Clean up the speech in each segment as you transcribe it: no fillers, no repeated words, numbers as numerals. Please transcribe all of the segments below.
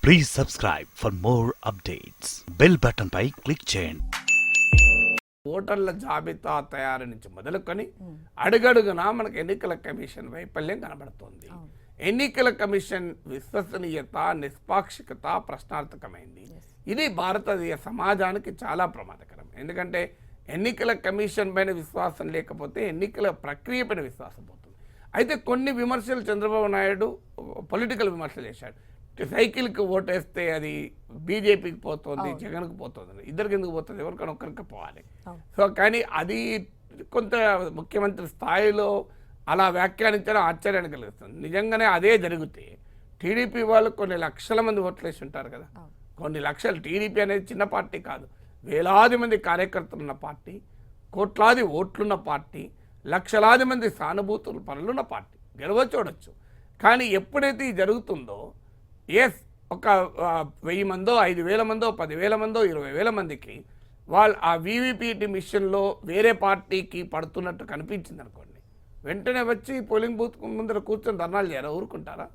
Please subscribe for more updates. Bell button pi click చేయండి. ఓటర్ల జాబితా తయారు నుంచి మొదలుకొని అడుగడుగునా మనకు ఎన్నికల కమిషన్ వైఫల్యం కనబడుతోంది. ఎన్నికల కమిషన్ విశ్వసనీయత, నిష్పాక్షికత ప్రశ్నార్థకమైంది. ఇది భారతదేశ సమాజానికి చాలా ప్రమాదకరం. ఎందుకంటే ఎన్నికల కమిషన్ పైన విశ్వాసం లేకపోతే ఎన్నికల ప్రక్రియ పైన విశ్వాసం పోతుంది. అయితే కొన్ని విమర్శలు చంద్రబాబు నాయుడు పొలిటికల్ విమర్శలు చేశాడు. సైకిల్కి ఓటేస్తే అది బీజేపీకి పోతుంది, జగన్కి పోతుంది. ఇద్దరికి ఎందుకు పోతుంది? ఎవరికైనా ఒక్కరికి పోవాలి. సో కానీ అది కొంత ముఖ్యమంత్రి స్థాయిలో అలా వ్యాఖ్యానించడం ఆశ్చర్యాన్ని కలిగిస్తుంది. నిజంగానే అదే జరిగితే టీడీపీ వాళ్ళు కొన్ని లక్షల మంది ఓట్లు వేసి ఉంటారు కదా. కొన్ని లక్షలు. టీడీపీ అనేది చిన్న పార్టీ కాదు, వేలాది మంది కార్యకర్తలు ఉన్న పార్టీ, కోట్లాది ఓట్లున్న పార్టీ, లక్షలాది మంది సానుభూతులు పనులున్న పార్టీ. గెలవచూడొచ్చు. కానీ ఎప్పుడైతే ఇది జరుగుతుందో ఒక 1000 మందో, 5000 మందో, 10,000 మందో, 20,000 మందికి వాళ్ళు ఆ వీవీపీటీ మిషన్లో వేరే పార్టీకి పడుతున్నట్టు కనిపించింది అనుకోండి, వెంటనే వచ్చి పోలింగ్ బూత్ ముందర కూర్చొని ధర్నాలు చేయాలి. ఊరుకుంటారా?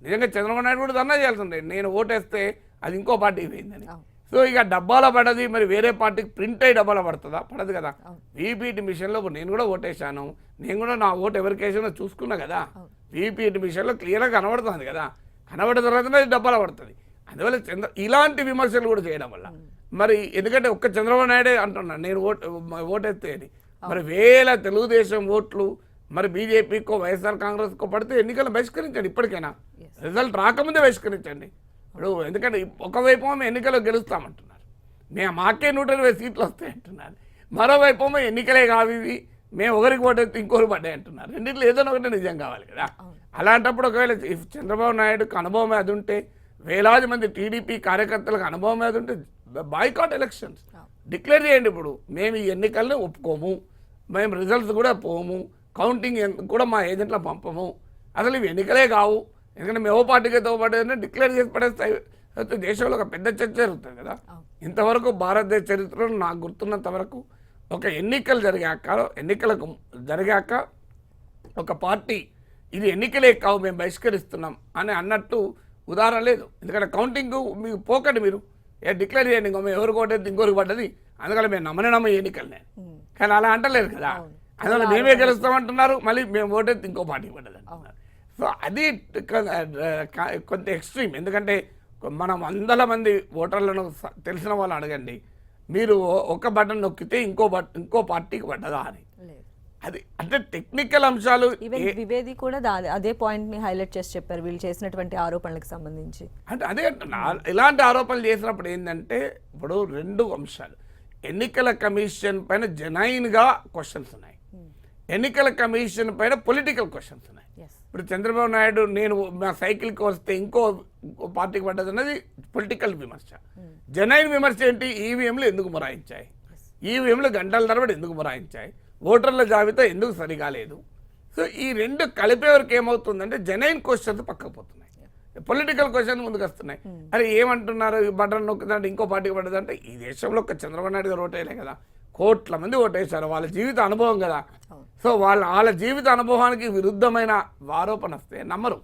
నిజంగా చంద్రబాబు నాయుడు కూడా ధర్నా చేయాల్సిందే. నేను ఓటేస్తే అది ఇంకో పార్టీకి పోయిందని. సో ఇక డబ్బాలో పడది, మరి వేరే పార్టీకి ప్రింట్ అయ్యి డబ్బాలో పడుతుందా? పడదు కదా. వీవీపీటీ మిషన్లో నేను కూడా ఓటేశాను, నేను కూడా నా ఓటు ఎవరికి వేసానో చూసుకున్నా కదా. వీవీపీటీ మిషన్లో క్లియర్గా కనబడుతుంది కదా. కనబడిన తర్వాతనే డబ్బాలో పడుతుంది. అందువల్ల ఇలాంటి విమర్శలు కూడా చేయడం వల్ల మరి, ఎందుకంటే ఒక్క చంద్రబాబు నాయుడే అంటున్నాను నేను ఓటేస్తే అని, మరి వేల తెలుగుదేశం ఓట్లు మరి బీజేపీకో వైఎస్ఆర్ కాంగ్రెస్కో పడితే ఎన్నికలు బహిష్కరించండి. ఇప్పటికైనా రిజల్ట్ రాకముందే బహిష్కరించండి. ఇప్పుడు ఎందుకంటే ఒకవైపు ఎన్నికల్లో గెలుస్తామంటున్నారు, మాకే 120 సీట్లు వస్తాయి అంటున్నారు. మరోవైపు ఎన్నికలే కావి, మేము ఒకరికి ఓటేస్తే ఇంకొకరు పడ్డాయి అంటున్నారు. రెండింటిలో ఏదైనా ఒకటి నిజం కావాలి కదా. అలాంటప్పుడు ఒకవేళ చంద్రబాబు నాయుడుకు అనుభవం అది ఉంటే, వేలాది మంది టీడీపీ కార్యకర్తలకు అనుభవం అది ఉంటే బాయ్కాట్ ఎలక్షన్స్ డిక్లేర్ చేయండి. ఇప్పుడు మేము ఈ ఎన్నికలను ఒప్పుకోము, మేము రిజల్ట్స్ కూడా పోము, కౌంటింగ్ కూడా మా ఏజెంట్లో పంపము, అసలు ఇవి ఎన్నికలే కావు, ఎందుకంటే మేము పార్టీకి తోపడేదని డిక్లేర్ చేసి పడేస్తాయి. దేశంలో ఒక పెద్ద చర్చ జరుగుతుంది కదా. ఇంతవరకు భారతదేశ చరిత్రలో నాకు గుర్తున్నంత వరకు ఒక ఎన్నికలు జరిగాక ఒక పార్టీ ఇది ఎన్నికలే కావు మేము బహిష్కరిస్తున్నాం అని అన్నట్టు ఉదాహరణ లేదు. ఎందుకంటే కౌంటింగ్ మీకు పోకండి, మీరు డిక్లేర్ చేయండి, మేము ఎవరికి ఓటేది ఇంకోరికి పడ్డది, అందుకని మేము నమ్మ ఎన్నికలనే. కానీ అలా అంటలేరు కదా. అందువల్ల మేమే గెలుస్తామంటున్నారు, మళ్ళీ మేము ఓటేది ఇంకో పార్టీకి పడ్డది అంటున్నారు. సో అది కొంత ఎక్స్ట్రీమ్. ఎందుకంటే మనం 100 మంది ఓటర్లను తెలిసిన వాళ్ళు అడగండి, మీరు ఒక బటన్ నొక్కితే ఇంకో పార్టీకి పడ్డదా అని. అది అంటే టెక్నికల్ అంశాలు. వివేది కూడా అదే పాయింట్ ని హైలైట్ చేసి చెప్పారు వీళ్ళు చేసినటువంటి ఆరోపణలకు సంబంధించి. అంటే అదే అంటున్నా, ఇలాంటి ఆరోపణలు చేసినప్పుడు ఏంటంటే ఇప్పుడు 2 అంశాలు. ఎన్నికల కమిషన్ పైన జెన్యూన్గా క్వశ్చన్స్ ఉన్నాయి, ఎన్నికల కమిషన్ పైన పొలిటికల్ క్వశ్చన్స్ ఉన్నాయి. ఇప్పుడు చంద్రబాబు నాయుడు నేను మా సైకిల్కి వస్తే ఇంకో పార్టీకి పడ్డది అన్నది పొలిటికల్ విమర్శ. జెన్యూన్ విమర్శ ఏంటి? ఈవీఎంలు ఎందుకు మొరాయించాయి, ఈవీఎంలు గంటల తరబడి ఎందుకు మొరాయించాయి, ఓటర్ల జాబితా ఎందుకు సరిగా లేదు. సో ఈ 2 కలిపే వరకు ఏమవుతుందంటే జెన్యూన్ క్వశ్చన్స్ పక్కపోతున్నాయి, పొలిటికల్ క్వశ్చన్స్ ముందుకు వస్తున్నాయి. అరే ఏమంటున్నారు, బటన్ నొక్కుదంటే ఇంకో పార్టీకి పడ్డదంటే ఈ దేశంలో ఒక చంద్రబాబు నాయుడు గారు ఓటేయలే కదా, కోట్ల మంది ఓటేశారు, వాళ్ళ జీవిత అనుభవం కదా. సో వాళ్ళ జీవిత అనుభవానికి విరుద్ధమైన ఆరోపణ వస్తే నమ్మరు.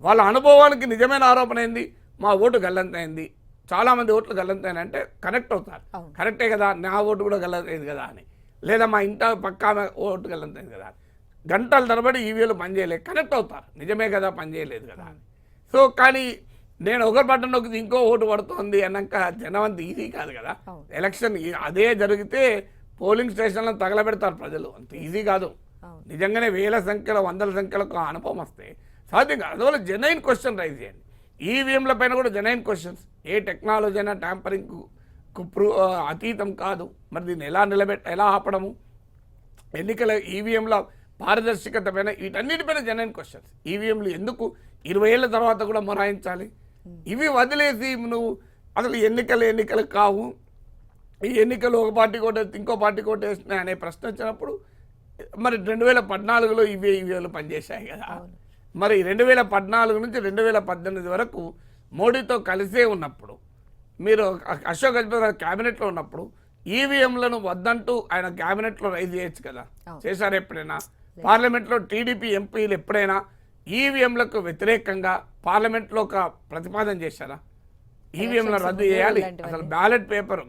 వాళ్ళ అనుభవానికి నిజమైన ఆరోపణ ఏంది, మా ఓటు గల్లంతైంది, చాలామంది ఓట్లు గల్లంతైన అంటే కనెక్ట్ అవుతారు, కరెక్టే కదా, నా ఓటు కూడా గల్లంతైంది కదా అని, లేదా మా ఇంట పక్కా ఓటు గల్లంతైంది కదా అని. గంటల తరబడి ఈవీలు పనిచేయలేదు, కనెక్ట్ అవుతారు, నిజమే కదా పనిచేయలేదు కదా అని. సో కానీ నేను ఒకరి బటన్ నొక్కితే ఇంకో ఓటు పడుతుంది అన్నాక జనం అంత ఈజీ కాదు కదా. ఎలక్షన్ అదే జరిగితే పోలింగ్ స్టేషన్లను తగలబెడతారు ప్రజలు, అంత ఈజీ కాదు. నిజంగానే వేల సంఖ్యలో 100ల సంఖ్యలో అనుభవం వస్తే సాధ్యం కాదు. అందువల్ల జెన్యూన్ క్వశ్చన్ రైజ్ చేయండి. ఈవీఎంల పైన కూడా జెన్యూన్ క్వశ్చన్స్. ఏ టెక్నాలజీ అయినా ట్యాంపరింగ్కు అతీతం కాదు. మరి దీన్ని ఎలా ఆపడము, ఎన్నికల ఈవీఎంల పారదర్శకత పైన, వీటన్నిటిపైన జెన్యూన్ క్వశ్చన్స్. ఈవీఎంలు ఎందుకు 20 ఏళ్ళ తర్వాత కూడా మొరాయించాలి? ఇవి వదిలేసి నువ్వు అసలు ఎన్నికలు కావు, ఈ ఎన్నికలు ఒక పార్టీ కోటేస్తే ఇంకో పార్టీ కోటేస్తున్నాయి అనే ప్రశ్న వచ్చినప్పుడు మరి 2014లో ఈవీఎంలు పనిచేశాయి కదా. మరి 2014 నుంచి 2018 వరకు మోడీతో కలిసే ఉన్నప్పుడు, మీరు అశోక్ గజపతి క్యాబినెట్లో ఉన్నప్పుడు ఈవీఎంలను వద్దంటూ ఆయన క్యాబినెట్లో రైజ్ చేయొచ్చు కదా. చేశారు ఎప్పుడైనా? పార్లమెంట్లో టీడీపీ ఎంపీలు ఎప్పుడైనా ఈవీఎంలకు వ్యతిరేకంగా పార్లమెంట్లో ఒక ప్రతిపాదన చేశారా? ఈవీఎంలను రద్దు చేయాలి. ఇలాంటివన్నీ. అసలు ballot paper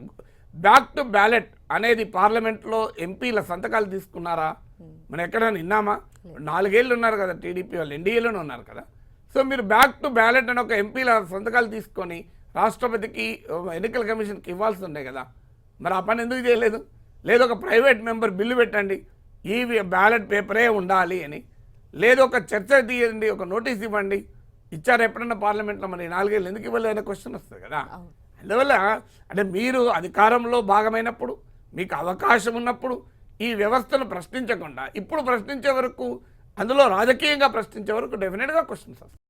back to ballot అనేది పార్లమెంట్లో ఎంపీల సంతకాలు తీసుకున్నారా? మనం ఎక్కడైనా విన్నామా? 4 ఏళ్ళు ఉన్నారు కదా టీడీపీ వాళ్ళు, ఎన్డీఏలోనే ఉన్నారు కదా. సో మీరు బ్యాక్ టు బ్యాలెట్ అని ఒక ఎంపీల సంతకాలు తీసుకొని రాష్ట్రపతికి ఎన్నికల కమిషన్కి ఇవ్వాల్సి ఉండే కదా. మరి ఆ పని ఎందుకు చేయలేదు? లేదు ఒక ప్రైవేట్ మెంబర్ బిల్లు పెట్టండి ఈ బ్యాలెట్ పేపరే ఉండాలి అని, లేదు ఒక చర్చ తీయండి, ఒక నోటీస్ ఇవ్వండి. ఇచ్చారు ఎప్పుడన్నా పార్లమెంట్లో? మరి 4 ఏళ్ళు ఎందుకు ఇవ్వలేదు అనే క్వశ్చన్ వస్తుంది కదా. అందువల్ల అంటే మీరు అధికారంలో భాగమైనప్పుడు, మీకు అవకాశం ఉన్నప్పుడు ఈ వ్యవస్థను ప్రశ్నించకుండా ఇప్పుడు ప్రశ్నించే వరకు, అందులో రాజకీయంగా ప్రశ్నించే వరకు డెఫినెట్గా క్వశ్చన్స్ వస్తాయి.